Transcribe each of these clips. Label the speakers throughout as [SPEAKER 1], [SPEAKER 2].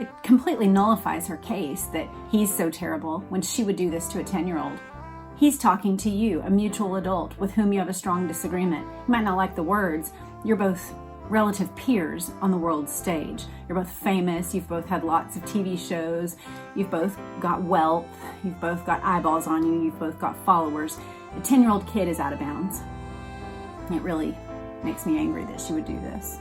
[SPEAKER 1] It completely nullifies her case that he's so terrible when she would do this to a 10-year-old. He's talking to you, a mutual adult with whom you have a strong disagreement. You might not like the words. You're both relative peers on the world stage. You're both famous. You've both had lots of TV shows. You've both got wealth. You've both got eyeballs on you. You've both got followers. A 10-year-old kid is out of bounds. It really makes me angry that she would do this.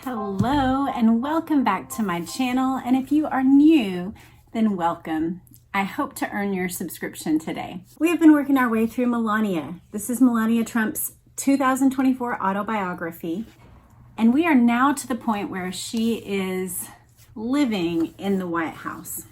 [SPEAKER 1] Hello and welcome back to my channel, and if you are new, then welcome. I hope to earn your subscription today. We have been working our way through Melania. This is Melania Trump's 2024 autobiography, and we are now to the point where she is living in the White House.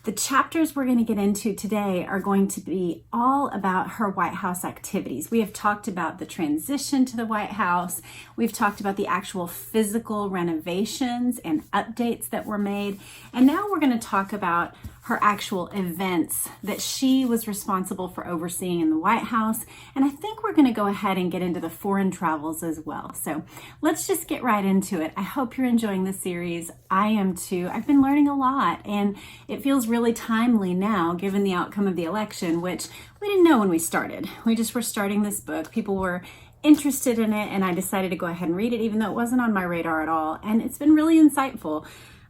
[SPEAKER 1] The chapters we're going to get into today are going to be all about her White House activities. We have talked about the transition to the White House. We've talked about the actual physical renovations and updates that were made. And now we're going to talk about her actual events that she was responsible for overseeing in the White House. And I think we're going to go ahead and get into the foreign travels as well. So let's just get right into it. I hope you're enjoying this series. I am too. I've been learning a lot, and it feels really timely now given the outcome of the election, which we didn't know when we started. We just were starting this book. People were interested in it, and I decided to go ahead and read it, even though it wasn't on my radar at all. And it's been really insightful.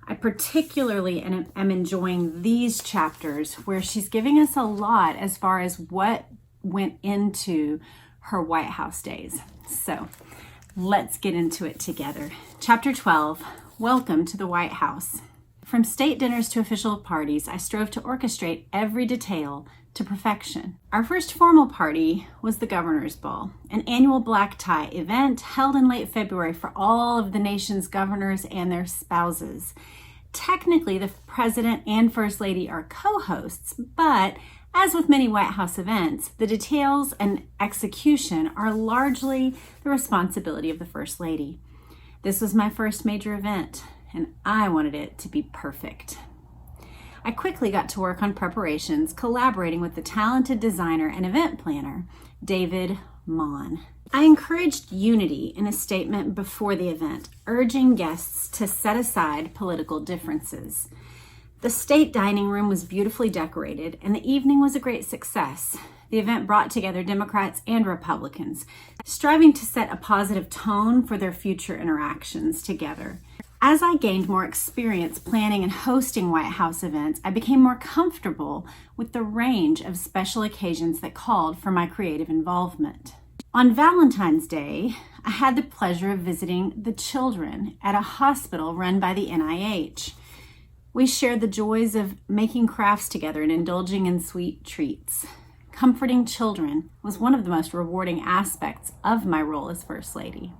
[SPEAKER 1] I particularly am enjoying these chapters where she's giving us a lot as far as what went into her White House days. So let's get into it together. Chapter 12, Welcome to the White House. From state dinners to official parties, I strove to orchestrate every detail to perfection. Our first formal party was the Governor's Ball, an annual black tie event held in late February for all of the nation's governors and their spouses. Technically, the President and First Lady are co-hosts, but as with many White House events, the details and execution are largely the responsibility of the First Lady. This was my first major event, and I wanted it to be perfect. I quickly got to work on preparations, collaborating with the talented designer and event planner, David Mon. I encouraged unity in a statement before the event, urging guests to set aside political differences. The state dining room was beautifully decorated, and the evening was a great success. The event brought together Democrats and Republicans, striving to set a positive tone for their future interactions together. As I gained more experience planning and hosting White House events, I became more comfortable with the range of special occasions that called for my creative involvement. On Valentine's Day, I had the pleasure of visiting the children at a hospital run by the NIH. We shared the joys of making crafts together and indulging in sweet treats. Comforting children was one of the most rewarding aspects of my role as First Lady.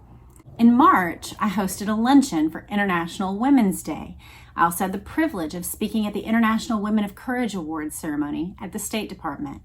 [SPEAKER 1] In March, I hosted a luncheon for International Women's Day. I also had the privilege of speaking at the International Women of Courage Awards ceremony at the State Department.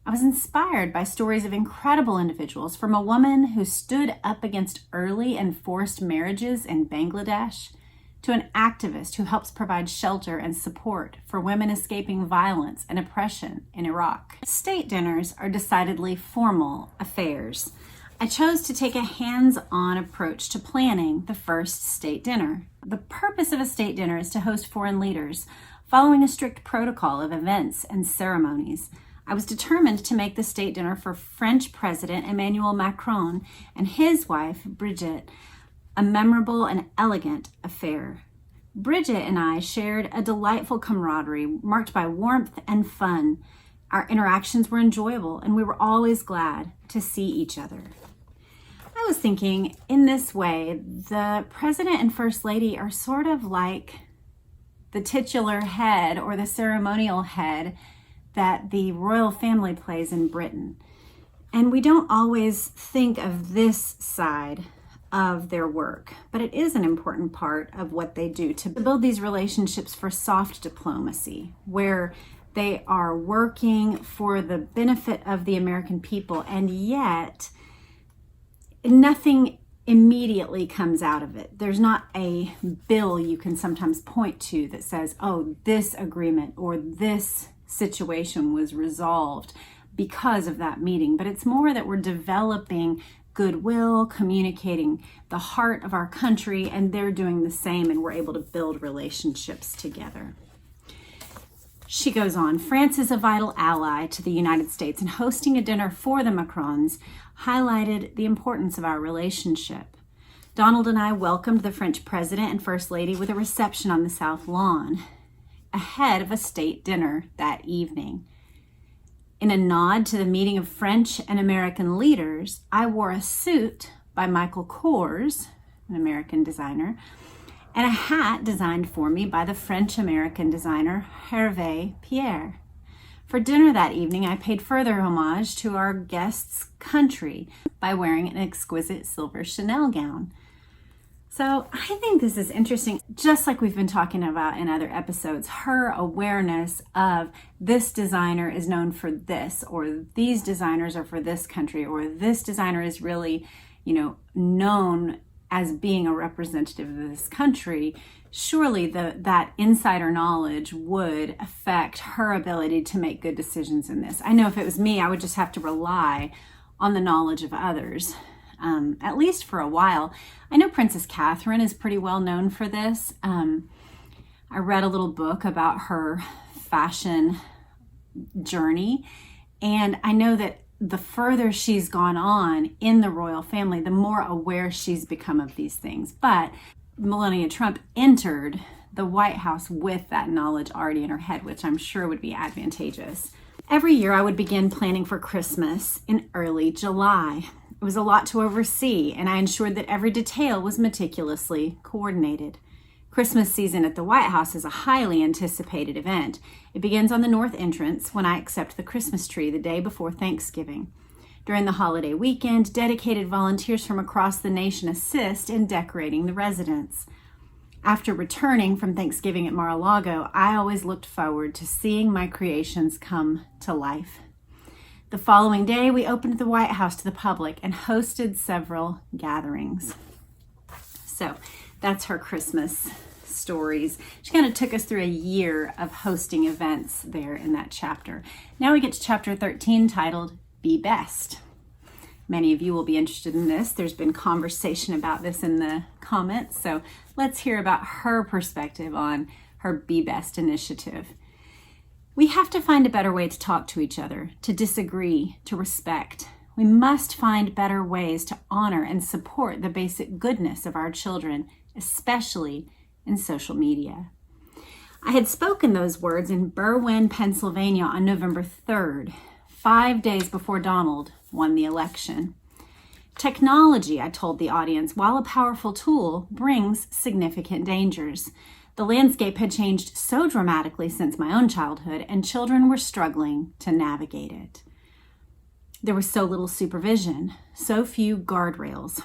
[SPEAKER 1] I was inspired by stories of incredible individuals, from a woman who stood up against early and forced marriages in Bangladesh to an activist who helps provide shelter and support for women escaping violence and oppression in Iraq. State dinners are decidedly formal affairs. I chose to take a hands-on approach to planning the first state dinner. The purpose of a state dinner is to host foreign leaders, following a strict protocol of events and ceremonies. I was determined to make the state dinner for French President Emmanuel Macron and his wife, Brigitte, a memorable and elegant affair. Brigitte and I shared a delightful camaraderie marked by warmth and fun. Our interactions were enjoyable, and we were always glad to see each other. I was thinking, in this way, the President and First Lady are sort of like the titular head or the ceremonial head that the royal family plays in Britain. And we don't always think of this side of their work, but it is an important part of what they do to build these relationships for soft diplomacy, where they are working for the benefit of the American people, and yet nothing immediately comes out of it. There's not a bill you can sometimes point to that says, oh, this agreement or this situation was resolved because of that meeting, but it's more that we're developing goodwill, communicating the heart of our country, and they're doing the same, and we're able to build relationships together. She goes on, France is a vital ally to the United States, and hosting a dinner for the Macrons highlighted the importance of our relationship. Donald and I welcomed the French president and first lady with a reception on the South Lawn, ahead of a state dinner that evening. In a nod to the meeting of French and American leaders, I wore a suit by Michael Kors, an American designer, and a hat designed for me by the French-American designer Hervé Pierre. For dinner that evening, I paid further homage to our guest's country by wearing an exquisite silver Chanel gown. So I think this is interesting, just like we've been talking about in other episodes, her awareness of this designer is known for this, or these designers are for this country, or this designer is really, known as being a representative of this country. Surely that insider knowledge would affect her ability to make good decisions in this. I know if it was me, I would just have to rely on the knowledge of others. At least for a while. I know Princess Catherine is pretty well known for this. I read a little book about her fashion journey, and I know that the further she's gone on in the royal family, the more aware she's become of these things. But Melania Trump entered the White House with that knowledge already in her head, which I'm sure would be advantageous. Every year I would begin planning for Christmas in early July. It was a lot to oversee, and I ensured that every detail was meticulously coordinated. Christmas season at the White House is a highly anticipated event. It begins on the north entrance when I accept the Christmas tree the day before Thanksgiving. During the holiday weekend, dedicated volunteers from across the nation assist in decorating the residence. After returning from Thanksgiving at Mar-a-Lago, I always looked forward to seeing my creations come to life. The following day, we opened the White House to the public and hosted several gatherings. So that's her Christmas stories. She kind of took us through a year of hosting events there in that chapter. Now we get to chapter 13, titled Be Best. Many of you will be interested in this. There's been conversation about this in the comments, so let's hear about her perspective on her Be Best initiative. We have to find a better way to talk to each other, to disagree, to respect. We must find better ways to honor and support the basic goodness of our children, especially in social media. I had spoken those words in Barron, Pennsylvania on November 3rd, 5 days before Donald won the election. Technology, I told the audience, while a powerful tool, brings significant dangers. The landscape had changed so dramatically since my own childhood, and children were struggling to navigate it. There was so little supervision, so few guardrails,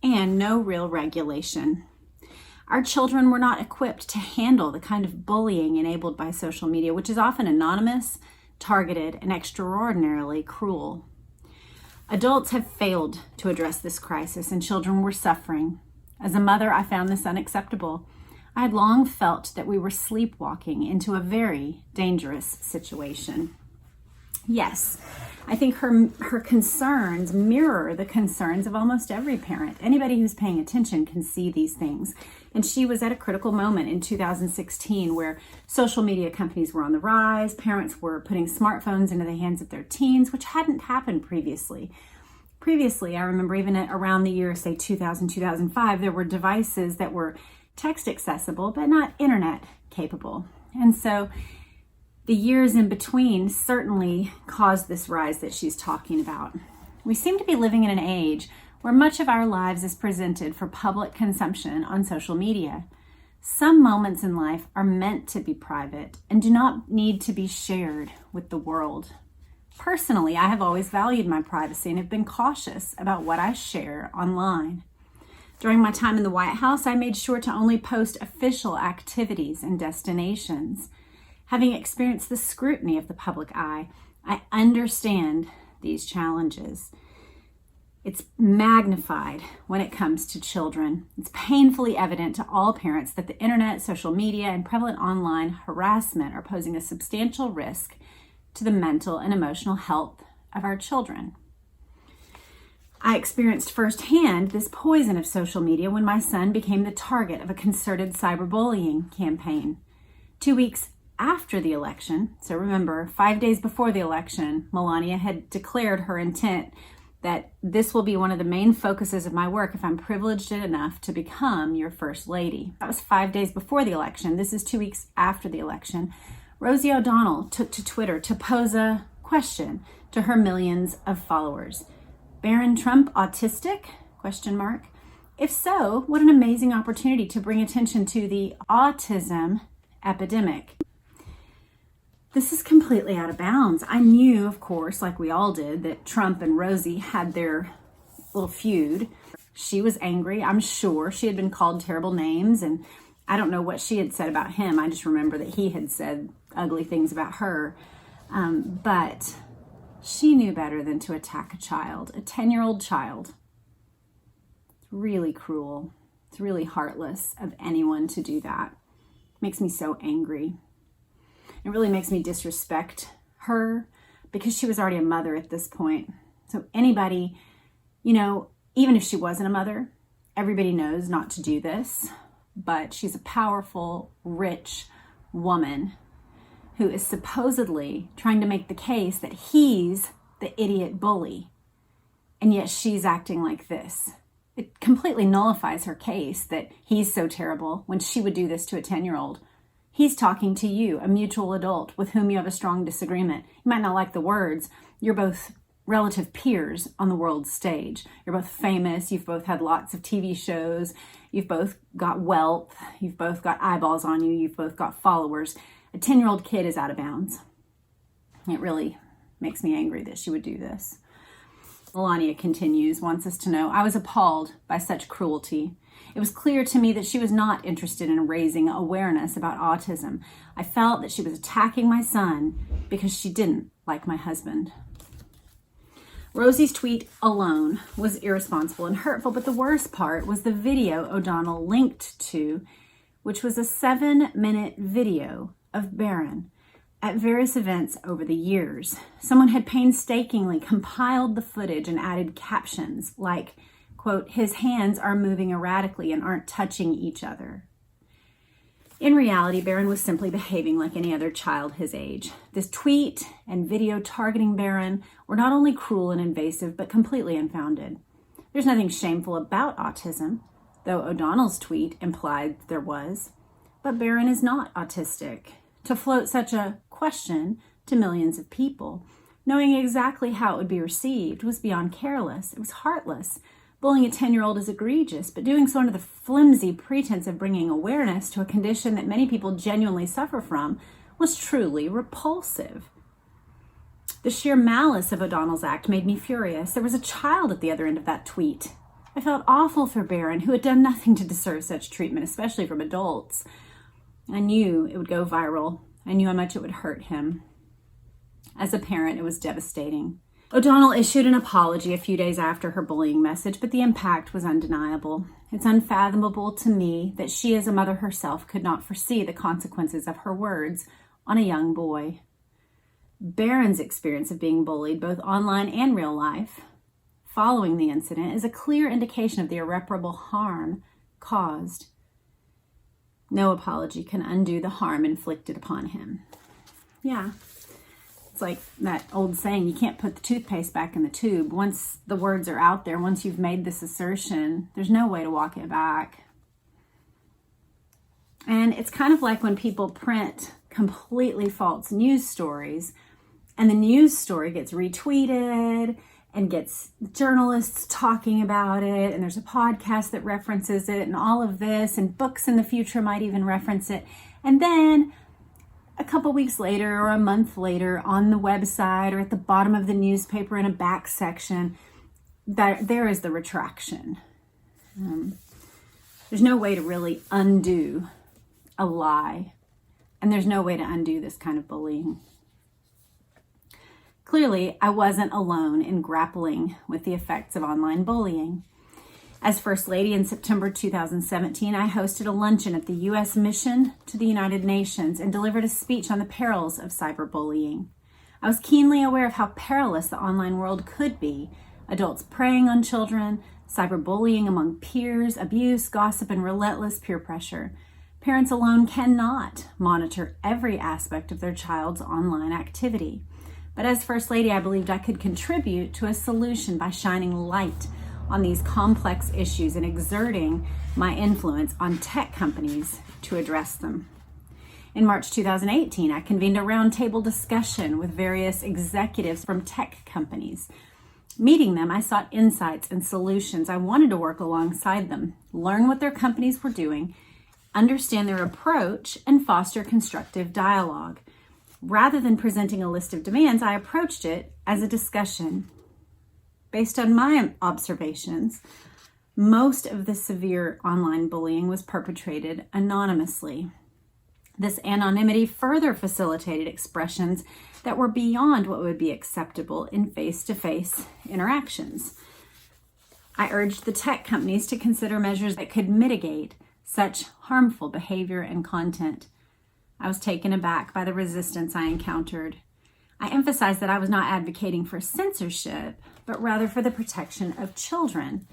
[SPEAKER 1] and no real regulation. Our children were not equipped to handle the kind of bullying enabled by social media, which is often anonymous, targeted, and extraordinarily cruel. Adults have failed to address this crisis, and children were suffering. As a mother, I found this unacceptable. I had long felt that we were sleepwalking into a very dangerous situation. Yes, I think her concerns mirror the concerns of almost every parent. Anybody who's paying attention can see these things. And she was at a critical moment in 2016 where social media companies were on the rise. Parents were putting smartphones into the hands of their teens, which hadn't happened previously. Previously, I remember even around the year, say 2000, 2005, there were devices that were text accessible, but not internet capable. And so the years in between certainly caused this rise that she's talking about. We seem to be living in an age where much of our lives is presented for public consumption on social media. Some moments in life are meant to be private and do not need to be shared with the world. Personally, I have always valued my privacy and have been cautious about what I share online. During my time in the White House, I made sure to only post official activities and destinations. Having experienced the scrutiny of the public eye, I understand these challenges. It's magnified when it comes to children. It's painfully evident to all parents that the internet, social media, and prevalent online harassment are posing a substantial risk to the mental and emotional health of our children. I experienced firsthand this poison of social media when my son became the target of a concerted cyberbullying campaign. 2 weeks after the election, so remember, 5 days before the election, Melania had declared her intent that this will be one of the main focuses of my work if I'm privileged enough to become your first lady. That was 5 days before the election. This is 2 weeks after the election. Rosie O'Donnell took to Twitter to pose a question to her millions of followers. Barron Trump autistic? ? If so, what an amazing opportunity to bring attention to the autism epidemic. This is completely out of bounds. I knew, of course, like we all did, that Trump and Rosie had their little feud. She was angry. I'm sure she had been called terrible names, and I don't know what she had said about him. I just remember that he had said ugly things about her. But she knew better than to attack a child, a 10-year-old child. It's really cruel. It's really heartless of anyone to do that. It makes me so angry. It really makes me disrespect her because she was already a mother at this point. So anybody, even if she wasn't a mother, everybody knows not to do this. But she's a powerful, rich woman who is supposedly trying to make the case that he's the idiot bully. And yet she's acting like this. It completely nullifies her case that he's so terrible when she would do this to a 10-year-old. He's talking to you, a mutual adult with whom you have a strong disagreement. You might not like the words. You're both relative peers on the world stage. You're both famous. You've both had lots of TV shows. You've both got wealth. You've both got eyeballs on you. You've both got followers. A 10-year-old kid is out of bounds. It really makes me angry that she would do this. Melania continues, wants us to know, I was appalled by such cruelty. It was clear to me that she was not interested in raising awareness about autism. I felt that she was attacking my son because she didn't like my husband. Rosie's tweet alone was irresponsible and hurtful, but the worst part was the video O'Donnell linked to, which was a 7-minute video of Barron at various events over the years. Someone had painstakingly compiled the footage and added captions like, quote, his hands are moving erratically and aren't touching each other. In reality, Barron was simply behaving like any other child his age. This tweet and video targeting Barron were not only cruel and invasive, but completely unfounded. There's nothing shameful about autism, though O'Donnell's tweet implied there was. But Barron is not autistic. To float such a question to millions of people, knowing exactly how it would be received, was beyond careless. It was heartless. Bullying a 10-year-old is egregious, but doing so under the flimsy pretense of bringing awareness to a condition that many people genuinely suffer from was truly repulsive. The sheer malice of O'Donnell's act made me furious. There was a child at the other end of that tweet. I felt awful for Barron, who had done nothing to deserve such treatment, especially from adults. I knew it would go viral. I knew how much it would hurt him. As a parent, it was devastating. O'Donnell issued an apology a few days after her bullying message, but the impact was undeniable. It's unfathomable to me that she, as a mother herself, could not foresee the consequences of her words on a young boy. Barron's experience of being bullied, both online and real life, following the incident, is a clear indication of the irreparable harm caused. No apology can undo the harm inflicted upon him. Yeah. It's like that old saying, you can't put the toothpaste back in the tube. Once the words are out there, once you've made this assertion, there's no way to walk it back. And it's kind of like when people print completely false news stories and the news story gets retweeted and gets journalists talking about it, and there's a podcast that references it and all of this, and books in the future might even reference it. And then a couple weeks later or a month later on the website or at the bottom of the newspaper in a back section, there is the retraction. There's no way to really undo a lie, and there's no way to undo this kind of bullying. Clearly, I wasn't alone in grappling with the effects of online bullying. As First Lady in September 2017, I hosted a luncheon at the U.S. Mission to the United Nations and delivered a speech on the perils of cyberbullying. I was keenly aware of how perilous the online world could be. Adults preying on children, cyberbullying among peers, abuse, gossip, and relentless peer pressure. Parents alone cannot monitor every aspect of their child's online activity. But as First Lady, I believed I could contribute to a solution by shining light on these complex issues and exerting my influence on tech companies to address them. In March 2018, I convened a roundtable discussion with various executives from tech companies. Meeting them, I sought insights and solutions. I wanted to work alongside them, learn what their companies were doing, understand their approach, and foster constructive dialogue. Rather than presenting a list of demands, I approached it as a discussion. Based on my observations, most of the severe online bullying was perpetrated anonymously. This anonymity further facilitated expressions that were beyond what would be acceptable in face-to-face interactions. I urged the tech companies to consider measures that could mitigate such harmful behavior and content. I was taken aback by the resistance I encountered. I emphasized that I was not advocating for censorship, but rather for the protection of children.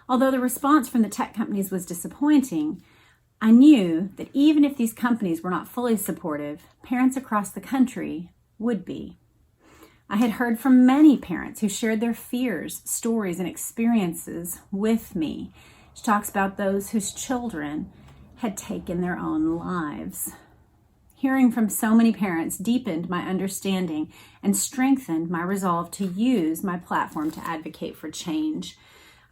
[SPEAKER 1] Although the response from the tech companies was disappointing, I knew that even if these companies were not fully supportive, parents across the country would be. I had heard from many parents who shared their fears, stories, and experiences with me. She talks about those whose children had taken their own lives. Hearing from so many parents deepened my understanding and strengthened my resolve to use my platform to advocate for change.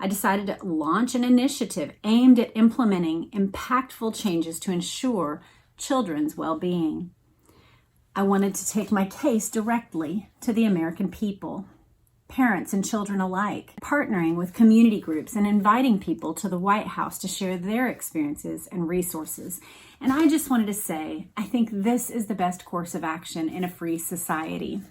[SPEAKER 1] I decided to launch an initiative aimed at implementing impactful changes to ensure children's well-being. I wanted to take my case directly to the American people, parents and children alike, partnering with community groups and inviting people to the White House to share their experiences and resources. And I just wanted to say, I think this is the best course of action in a free society.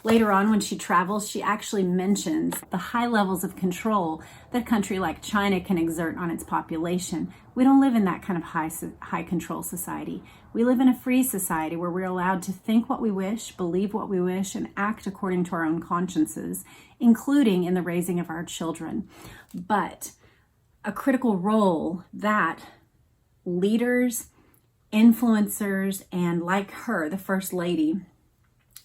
[SPEAKER 1] Later on, when she travels, she actually mentions the high levels of control that a country like China can exert on its population. We don't live in that kind of high control society. We live in a free society where we're allowed to think what we wish, believe what we wish, and act according to our own consciences, including in the raising of our children. But a critical role that leaders, influencers, and like her, the First Lady,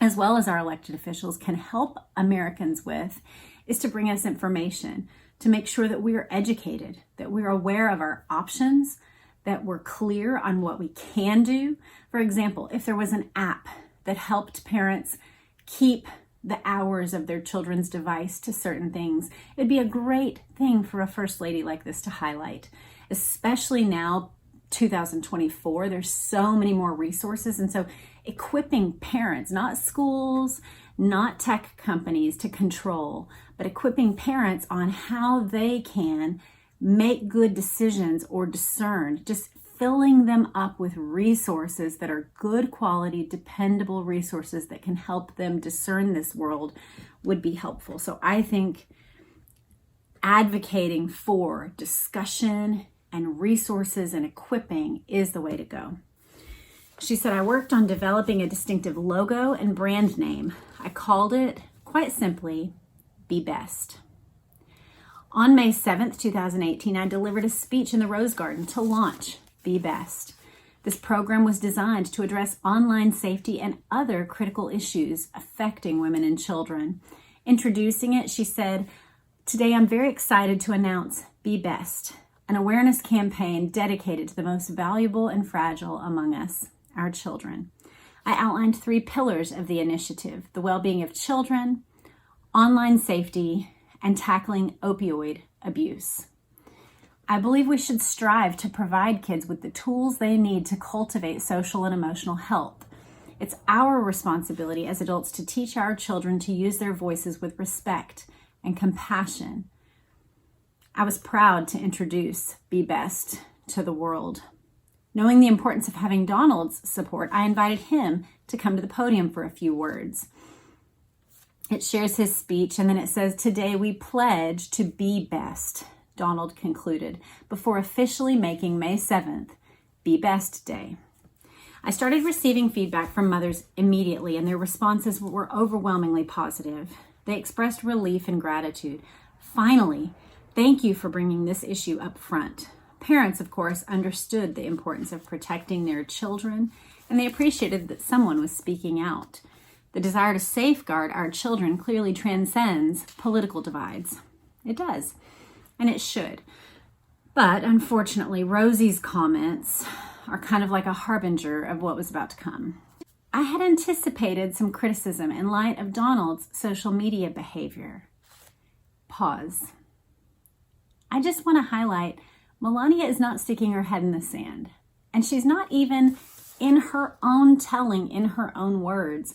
[SPEAKER 1] as well as our elected officials, can help Americans with is to bring us information, to make sure that we are educated, that we're aware of our options, that we're clear on what we can do. For example, if there was an app that helped parents keep the hours of their children's device to certain things, it'd be a great thing for a First Lady like this to highlight, especially now, 2024, there's so many more resources. And so equipping parents, not schools, not tech companies to control, but equipping parents on how they can make good decisions or discern, just filling them up with resources that are good quality, dependable resources that can help them discern this world would be helpful. So I think advocating for discussion and resources and equipping is the way to go. She said, I worked on developing a distinctive logo and brand name. I called it, quite simply, Be Best. On May 7th, 2018, I delivered a speech in the Rose Garden to launch Be Best. This program was designed to address online safety and other critical issues affecting women and children. Introducing it, she said, today I'm very excited to announce Be Best, an awareness campaign dedicated to the most valuable and fragile among us, our children. I outlined 3 pillars of the initiative: the well-being of children, online safety, and tackling opioid abuse. I believe we should strive to provide kids with the tools they need to cultivate social and emotional health. It's our responsibility as adults to teach our children to use their voices with respect and compassion. I was proud to introduce Be Best to the world. Knowing the importance of having Donald's support, I invited him to come to the podium for a few words. It shares his speech, and then it says, today we pledge to be best, Donald concluded, before officially making May 7th Be Best Day. I started receiving feedback from mothers immediately, and their responses were overwhelmingly positive. They expressed relief and gratitude. Finally, thank you for bringing this issue up front. Parents, of course, understood the importance of protecting their children, and they appreciated that someone was speaking out. The desire to safeguard our children clearly transcends political divides. It does, and it should. But unfortunately, Rosie's comments are kind of like a harbinger of what was about to come. I had anticipated some criticism in light of Donald's social media behavior. Pause. I just want to highlight Melania is not sticking her head in the sand, and she's not even in her own telling, in her own words,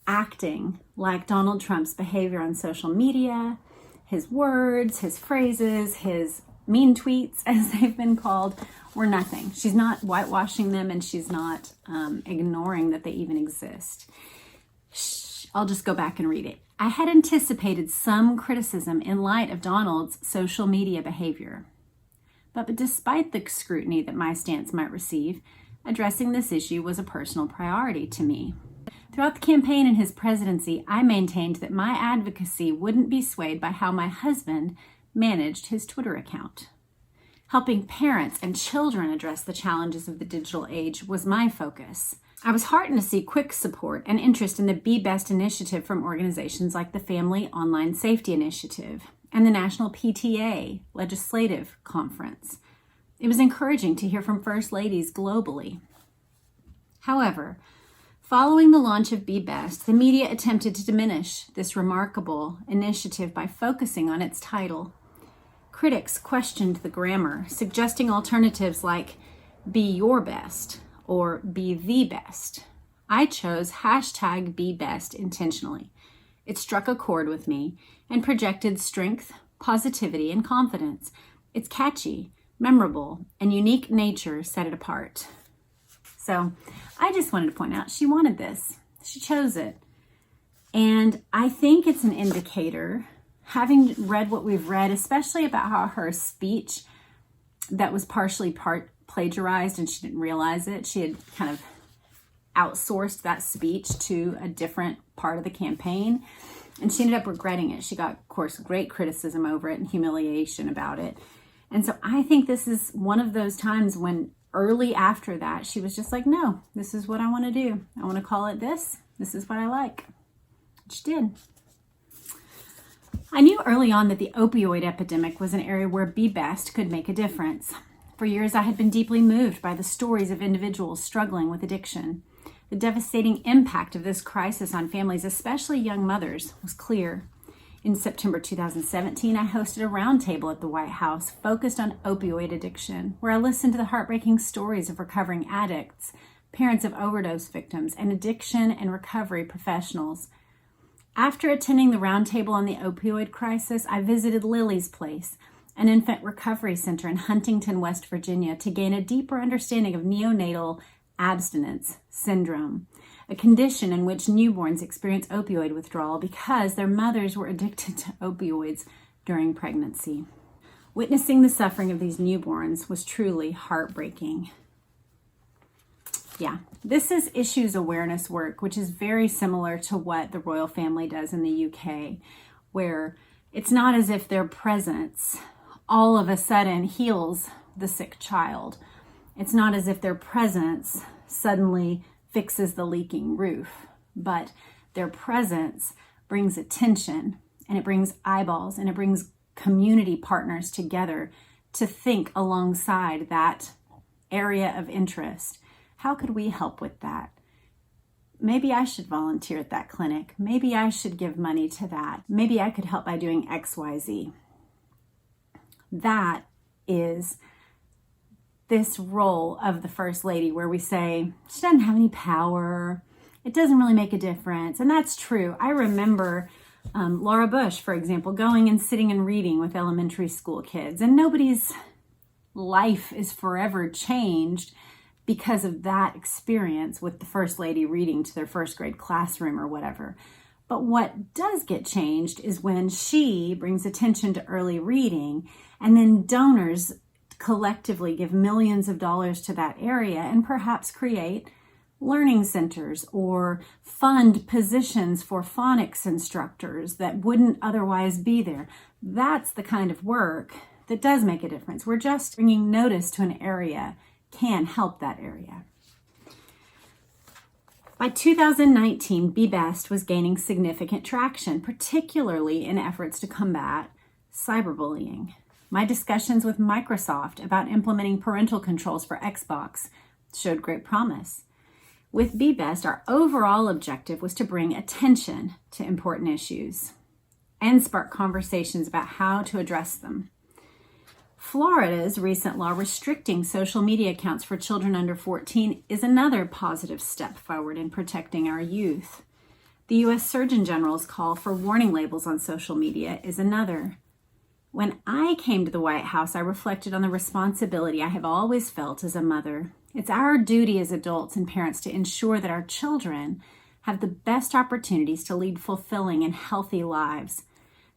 [SPEAKER 1] acting like Donald Trump's behavior on social media, his words, his phrases, his mean tweets, as they've been called, were nothing. She's not whitewashing them, and she's not ignoring that they even exist. I'll just go back and read it. I had anticipated some criticism in light of Donald's social media behavior. But despite the scrutiny that my stance might receive, addressing this issue was a personal priority to me. Throughout the campaign and his presidency, I maintained that my advocacy wouldn't be swayed by how my husband managed his Twitter account. Helping parents and children address the challenges of the digital age was my focus. I was heartened to see quick support and interest in the Be Best initiative from organizations like the Family Online Safety Initiative and the National PTA Legislative Conference. It was encouraging to hear from First Ladies globally. However, following the launch of Be Best, the media attempted to diminish this remarkable initiative by focusing on its title. Critics questioned the grammar, suggesting alternatives like Be Your Best or Be the Best. I chose #BeBest intentionally. It struck a chord with me and projected strength, positivity, and confidence. Its catchy, memorable, and unique nature set it apart. So I just wanted to point out she wanted this. She chose it. And I think it's an indicator, having read what we've read, especially about how her speech that was partially plagiarized and she didn't realize it. She had kind of outsourced that speech to a different part of the campaign, and she ended up regretting it. She got, of course, great criticism over it and humiliation about it. And so I think this is one of those times when early after that, she was just like, no, this is what I want to do. I want to call it this. This is what I like. She did. I knew early on that the opioid epidemic was an area where Be Best could make a difference. For years, I had been deeply moved by the stories of individuals struggling with addiction. The devastating impact of this crisis on families, especially young mothers, was clear. In September 2017, I hosted a roundtable at the White House focused on opioid addiction, where I listened to the heartbreaking stories of recovering addicts, parents of overdose victims, and addiction and recovery professionals. After attending the roundtable on the opioid crisis, I visited Lily's Place, an infant recovery center in Huntington, West Virginia, to gain a deeper understanding of neonatal abstinence syndrome, a condition in which newborns experience opioid withdrawal because their mothers were addicted to opioids during pregnancy. Witnessing the suffering of these newborns was truly heartbreaking. Yeah, this is issues awareness work, which is very similar to what the royal family does in the UK, where it's not as if their presence all of a sudden heals the sick child. It's not as if their presence suddenly fixes the leaking roof, but their presence brings attention, and it brings eyeballs, and it brings community partners together to think alongside that area of interest. How could we help with that? Maybe I should volunteer at that clinic. Maybe I should give money to that. Maybe I could help by doing XYZ. That is this role of the First Lady where we say, she doesn't have any power. It doesn't really make a difference. And that's true. I remember Laura Bush, for example, going and sitting and reading with elementary school kids, and nobody's life is forever changed because of that experience with the First Lady reading to their first grade classroom or whatever. But what does get changed is when she brings attention to early reading, and then donors collectively give millions of dollars to that area and perhaps create learning centers or fund positions for phonics instructors that wouldn't otherwise be there. That's the kind of work that does make a difference. We're just bringing notice to an area can help that area. By 2019, Be Best was gaining significant traction, particularly in efforts to combat cyberbullying. My discussions with Microsoft about implementing parental controls for Xbox showed great promise. With Be Best, our overall objective was to bring attention to important issues and spark conversations about how to address them. Florida's recent law restricting social media accounts for children under 14 is another positive step forward in protecting our youth. The U.S. Surgeon General's call for warning labels on social media is another. When I came to the White House, I reflected on the responsibility I have always felt as a mother. It's our duty as adults and parents to ensure that our children have the best opportunities to lead fulfilling and healthy lives.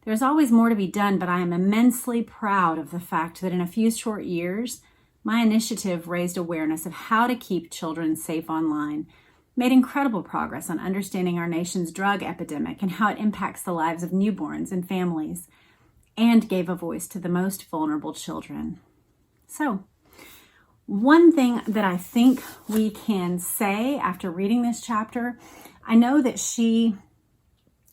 [SPEAKER 1] There's always more to be done, but I am immensely proud of the fact that in a few short years, my initiative raised awareness of how to keep children safe online, made incredible progress on understanding our nation's drug epidemic and how it impacts the lives of newborns and families, and gave a voice to the most vulnerable children. So, one thing that I think we can say after reading this chapter, I know that she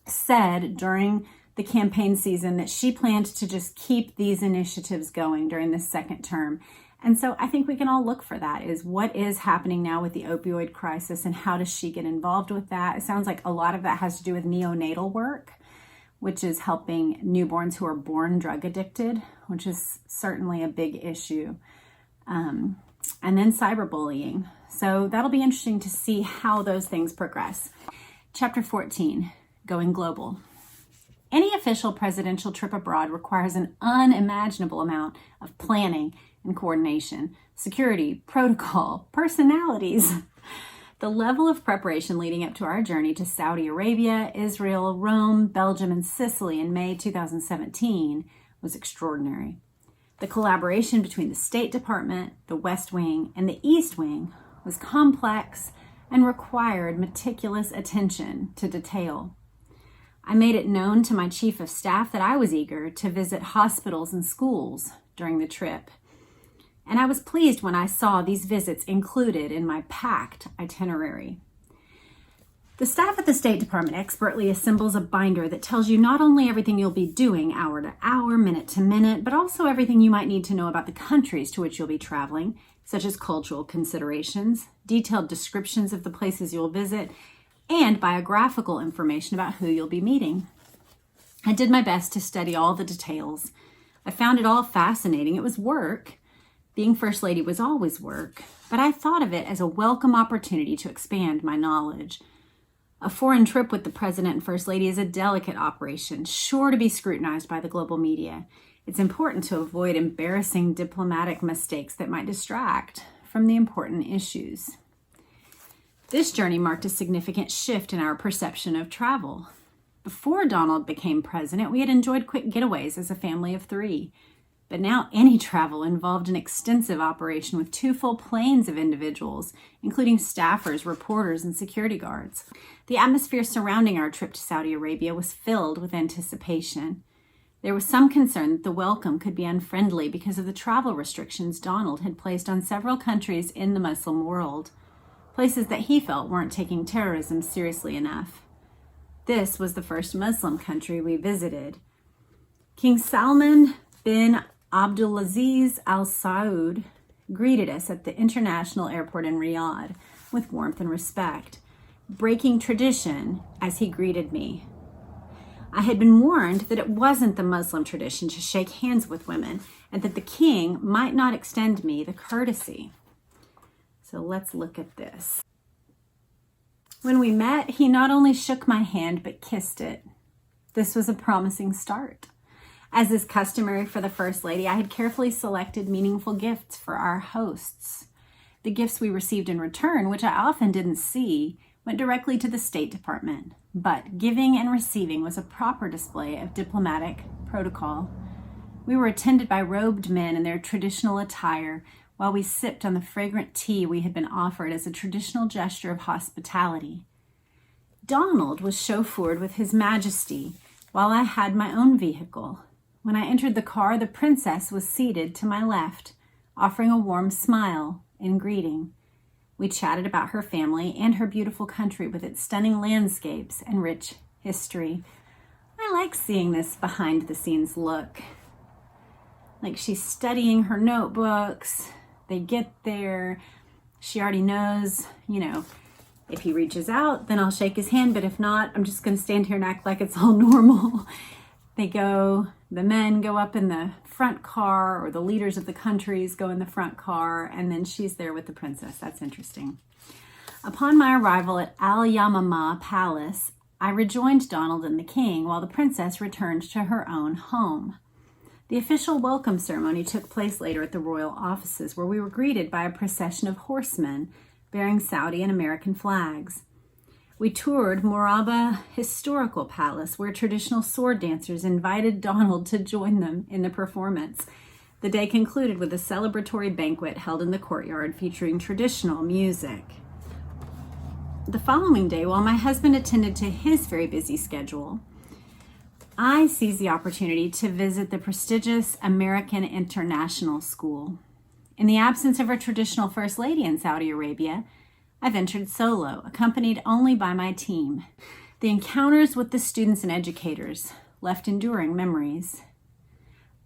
[SPEAKER 1] said during the campaign season that she planned to just keep these initiatives going during this second term. And so I think we can all look for that, is what is happening now with the opioid crisis and how does she get involved with that? It sounds like a lot of that has to do with neonatal work, which is helping newborns who are born drug addicted, which is certainly a big issue. And then cyberbullying. So that'll be interesting to see how those things progress. Chapter 14, Going Global. Any official presidential trip abroad requires an unimaginable amount of planning and coordination, security, protocol, personalities. The level of preparation leading up to our journey to Saudi Arabia, Israel, Rome, Belgium, and Sicily in May 2017 was extraordinary. The collaboration between the State Department, the West Wing, and the East Wing was complex and required meticulous attention to detail. I made it known to my chief of staff that I was eager to visit hospitals and schools during the trip. And I was pleased when I saw these visits included in my packed itinerary. The staff at the State Department expertly assembles a binder that tells you not only everything you'll be doing hour to hour, minute to minute, but also everything you might need to know about the countries to which you'll be traveling, such as cultural considerations, detailed descriptions of the places you'll visit, and biographical information about who you'll be meeting. I did my best to study all the details. I found it all fascinating. It was work. Being First Lady was always work, but I thought of it as a welcome opportunity to expand my knowledge. A foreign trip with the President and First Lady is a delicate operation, sure to be scrutinized by the global media. It's important to avoid embarrassing diplomatic mistakes that might distract from the important issues. This journey marked a significant shift in our perception of travel. Before Donald became president, we had enjoyed quick getaways as a family of 3. But now any travel involved an extensive operation with 2 full planes of individuals, including staffers, reporters, and security guards. The atmosphere surrounding our trip to Saudi Arabia was filled with anticipation. There was some concern that the welcome could be unfriendly because of the travel restrictions Donald had placed on several countries in the Muslim world, places that he felt weren't taking terrorism seriously enough. This was the first Muslim country we visited. King Salman bin Abdulaziz Al Saud greeted us at the international airport in Riyadh with warmth and respect, breaking tradition as he greeted me. I had been warned that it wasn't the Muslim tradition to shake hands with women and that the king might not extend me the courtesy. So let's look at this. When we met, he not only shook my hand but kissed it. This was a promising start. As is customary for the First Lady, I had carefully selected meaningful gifts for our hosts. The gifts we received in return, which I often didn't see, went directly to the State Department. But giving and receiving was a proper display of diplomatic protocol. We were attended by robed men in their traditional attire, while we sipped on the fragrant tea we had been offered as a traditional gesture of hospitality. Donald was chauffeured with His Majesty, while I had my own vehicle. When I entered the car, the princess was seated to my left, offering a warm smile in greeting. We chatted about her family and her beautiful country with its stunning landscapes and rich history. I like seeing this behind-the-scenes look. Like she's studying her notebooks. They get there. She already knows, if he reaches out, then I'll shake his hand. But if not, I'm just going to stand here and act like it's all normal. The men go up in the front car, or the leaders of the countries go in the front car, and then she's there with the princess. That's interesting. Upon my arrival at Al Yamama Palace, I rejoined Donald and the king while the princess returned to her own home. The official welcome ceremony took place later at the royal offices, where we were greeted by a procession of horsemen bearing Saudi and American flags. We toured Moraba Historical Palace, where traditional sword dancers invited Donald to join them in the performance. The day concluded with a celebratory banquet held in the courtyard featuring traditional music. The following day, while my husband attended to his very busy schedule, I seized the opportunity to visit the prestigious American International School. In the absence of our traditional First Lady in Saudi Arabia, I ventured solo, accompanied only by my team. The encounters with the students and educators left enduring memories.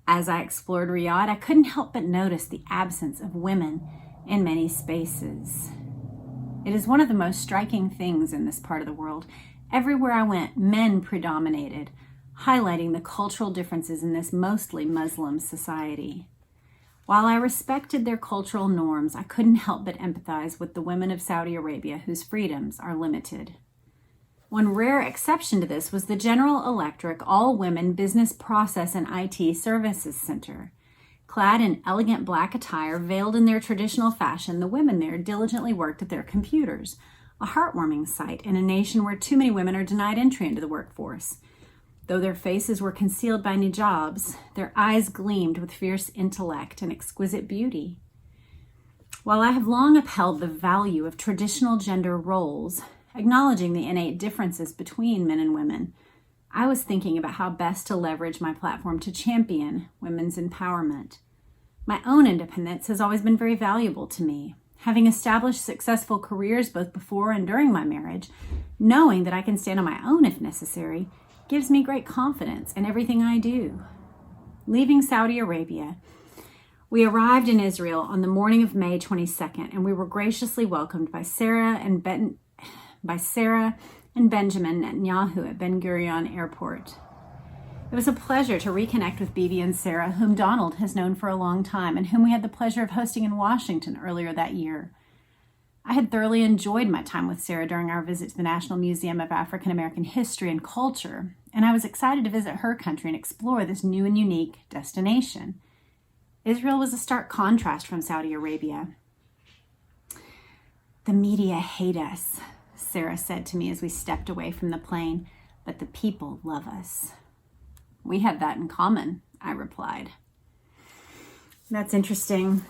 [SPEAKER 1] As I explored Riyadh, I couldn't help but notice the absence of women in many spaces. It is one of the most striking things in this part of the world. Everywhere I went, men predominated, highlighting the cultural differences in this mostly Muslim society. While I respected their cultural norms, I couldn't help but empathize with the women of Saudi Arabia whose freedoms are limited. One rare exception to this was the General Electric All-Women Business Process and IT Services Center. Clad in elegant black attire, veiled in their traditional fashion, the women there diligently worked at their computers, a heartwarming sight in a nation where too many women are denied entry into the workforce. Though their faces were concealed by hijabs, their eyes gleamed with fierce intellect and exquisite beauty. While I have long upheld the value of traditional gender roles, acknowledging the innate differences between men and women, I was thinking about how best to leverage my platform to champion women's empowerment. My own independence has always been very valuable to me. Having established successful careers both before and during my marriage, knowing that I can stand on my own if necessary, gives me great confidence in everything I do. Leaving Saudi Arabia, we arrived in Israel on the morning of May 22nd, and we were graciously welcomed by Sarah and Benjamin Netanyahu at Ben Gurion Airport. It was a pleasure to reconnect with Bibi and Sarah, whom Donald has known for a long time and whom we had the pleasure of hosting in Washington earlier that year. I had thoroughly enjoyed my time with Sarah during our visit to the National Museum of African American History and Culture, and I was excited to visit her country and explore this new and unique destination. Israel was a stark contrast from Saudi Arabia. "The media hate us," Sarah said to me as we stepped away from the plane, "but the people love us." "We have that in common," I replied. That's interesting.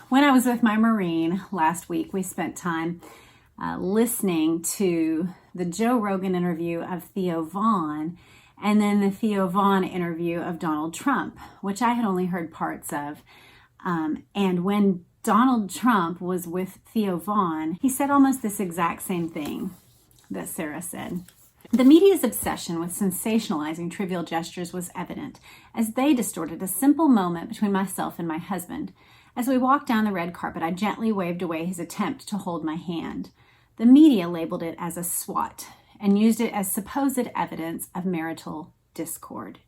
[SPEAKER 1] When I was with my Marine last week, we spent time listening to the Joe Rogan interview of Theo Vaughn and then the Theo Vaughn interview of Donald Trump, which I had only heard parts of. And when Donald Trump was with Theo Vaughn, he said almost this exact same thing that Sarah said. The media's obsession with sensationalizing trivial gestures was evident, as they distorted a simple moment between myself and my husband. As we walked down the red carpet, I gently waved away his attempt to hold my hand. The media labeled it as a swat and used it as supposed evidence of marital discord.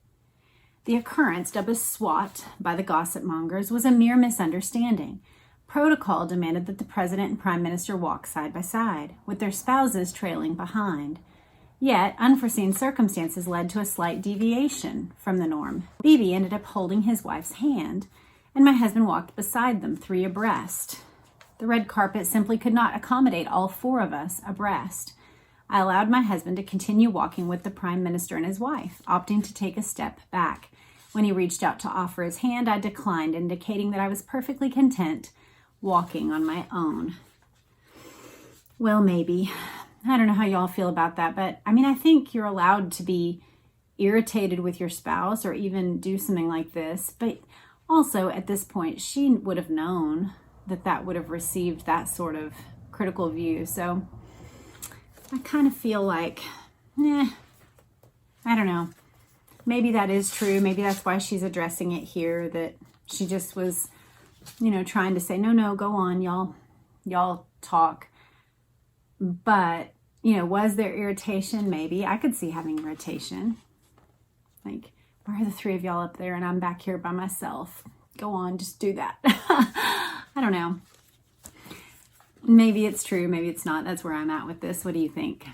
[SPEAKER 1] The occurrence, dubbed a swat by the gossip mongers, was a mere misunderstanding. Protocol demanded that the president and prime minister walk side by side, with their spouses trailing behind. Yet, unforeseen circumstances led to a slight deviation from the norm. Bibi ended up holding his wife's hand, and my husband walked beside them, 3 abreast. The red carpet simply could not accommodate all 4 of us abreast. I allowed my husband to continue walking with the prime minister and his wife, opting to take a step back. When he reached out to offer his hand, I declined, indicating that I was perfectly content walking on my own. Well, maybe. I don't know how y'all feel about that, but I think you're allowed to be irritated with your spouse or even do something like this. But also at this point, she would have known that would have received that sort of critical view. So I kind of feel like, I don't know. Maybe that is true. Maybe that's why she's addressing it here, that she just was, trying to say, no, go on, y'all talk. But, was there irritation? Maybe. I could see having irritation. Like, why are the three of y'all up there and I'm back here by myself? Go on, just do that. I don't know. Maybe it's true, maybe it's not. That's where I'm at with this. What do you think?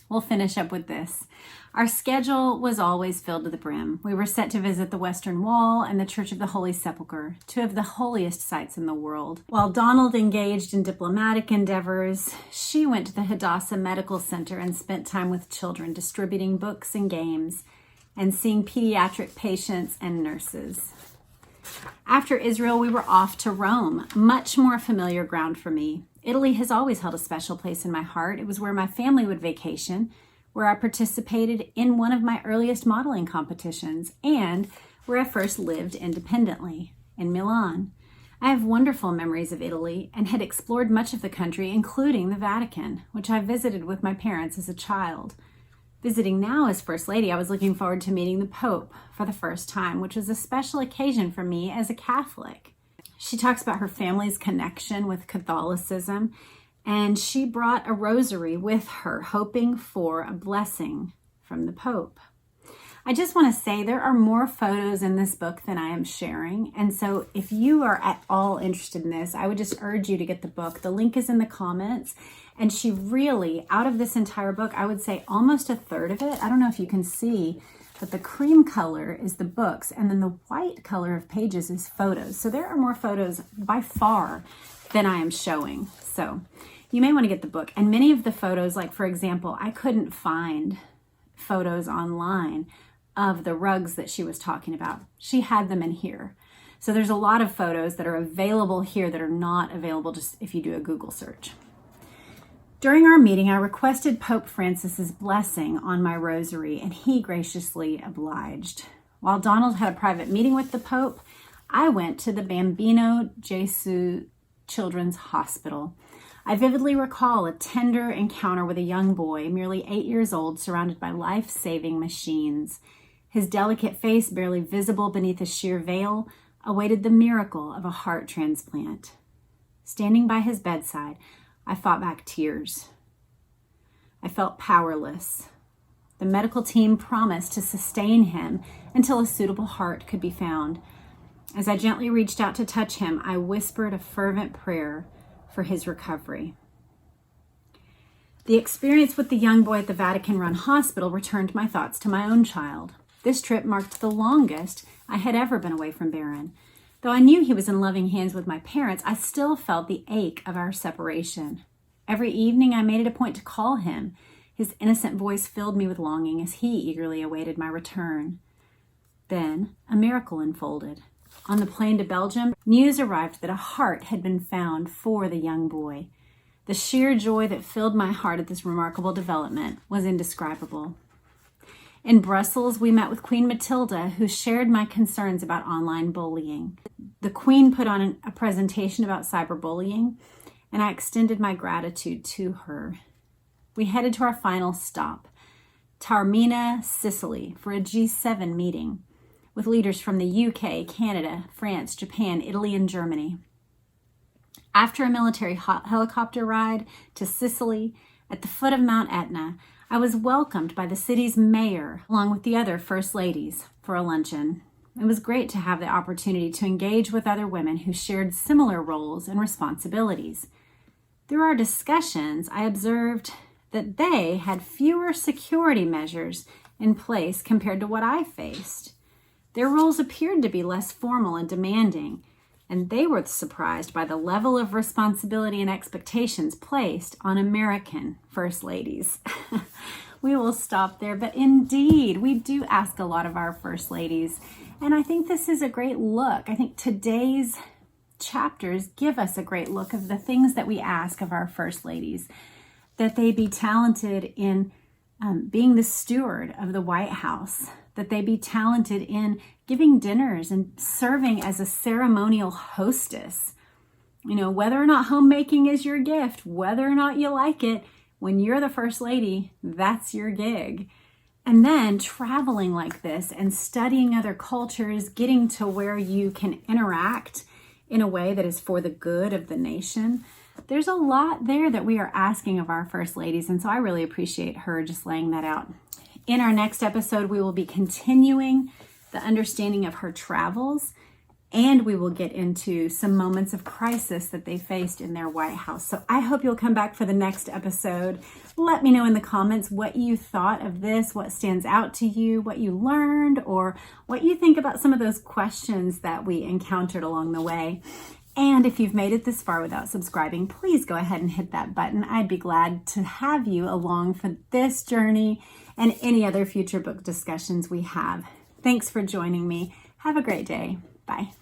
[SPEAKER 1] We'll finish up with this. Our schedule was always filled to the brim. We were set to visit the Western Wall and the Church of the Holy Sepulchre, two of the holiest sites in the world. While Donald engaged in diplomatic endeavors, she went to the Hadassah Medical Center and spent time with children, distributing books and games, and seeing pediatric patients and nurses. After Israel, we were off to Rome, much more familiar ground for me. Italy has always held a special place in my heart. It was where my family would vacation, where I participated in one of my earliest modeling competitions, and where I first lived independently, in Milan. I have wonderful memories of Italy and had explored much of the country, including the Vatican, which I visited with my parents as a child. Visiting now as First Lady, I was looking forward to meeting the Pope for the first time, which was a special occasion for me as a Catholic. She talks about her family's connection with Catholicism, and she brought a rosary with her, hoping for a blessing from the Pope. I just want to say there are more photos in this book than I am sharing, and so if you are at all interested in this, I would just urge you to get the book. The link is in the comments, and she really, out of this entire book, I would say almost a third of it, I don't know if you can see, but the cream color is the books, and then the white color of pages is photos. So there are more photos by far than I am showing. So you may want to get the book. And many of the photos, like for example, I couldn't find photos online of the rugs that she was talking about. She had them in here. So there's a lot of photos that are available here that are not available just if you do a Google search. During our meeting, I requested Pope Francis's blessing on my rosary, and he graciously obliged. While Donald had a private meeting with the Pope, I went to the Bambino Gesù Children's Hospital. I vividly recall a tender encounter with a young boy, merely 8 years old, surrounded by life-saving machines. His delicate face, barely visible beneath a sheer veil, awaited the miracle of a heart transplant. Standing by his bedside, I fought back tears. I felt powerless. The medical team promised to sustain him until a suitable heart could be found. As I gently reached out to touch him, I whispered a fervent prayer for his recovery. The experience with the young boy at the Vatican-run hospital returned my thoughts to my own child. This trip marked the longest I had ever been away from Barron. Though I knew he was in loving hands with my parents, I still felt the ache of our separation. Every evening I made it a point to call him. His innocent voice filled me with longing as he eagerly awaited my return. Then a miracle unfolded. On the plane to Belgium, news arrived that a heart had been found for the young boy. The sheer joy that filled my heart at this remarkable development was indescribable. In Brussels, we met with Queen Matilda, who shared my concerns about online bullying. The Queen put on a presentation about cyberbullying, and I extended my gratitude to her. We headed to our final stop, Taormina, Sicily, for a G7 meeting with leaders from the UK, Canada, France, Japan, Italy, and Germany. After a military helicopter ride to Sicily at the foot of Mount Etna, I was welcomed by the city's mayor, along with the other first ladies, for a luncheon. It was great to have the opportunity to engage with other women who shared similar roles and responsibilities. Through our discussions, I observed that they had fewer security measures in place compared to what I faced. Their roles appeared to be less formal and demanding, and they were surprised by the level of responsibility and expectations placed on American first ladies. we will stop there. But indeed, we do ask a lot of our first ladies. And I think this is a great look. I think today's chapters give us a great look of the things that we ask of our first ladies, that they be talented in being the steward of the White House, that they be talented in giving dinners and serving as a ceremonial hostess. You know, whether or not homemaking is your gift, whether or not you like it, when you're the first lady, that's your gig. And then traveling like this and studying other cultures, getting to where you can interact in a way that is for the good of the nation. There's a lot there that we are asking of our first ladies, and so I really appreciate her just laying that out. In our next episode, we will be continuing the understanding of her travels, and we will get into some moments of crisis that they faced in their White House. So I hope you'll come back for the next episode. Let me know in the comments what you thought of this, what stands out to you, what you learned, or what you think about some of those questions that we encountered along the way. And if you've made it this far without subscribing, please go ahead and hit that button. I'd be glad to have you along for this journey and any other future book discussions we have. Thanks for joining me. Have a great day. Bye.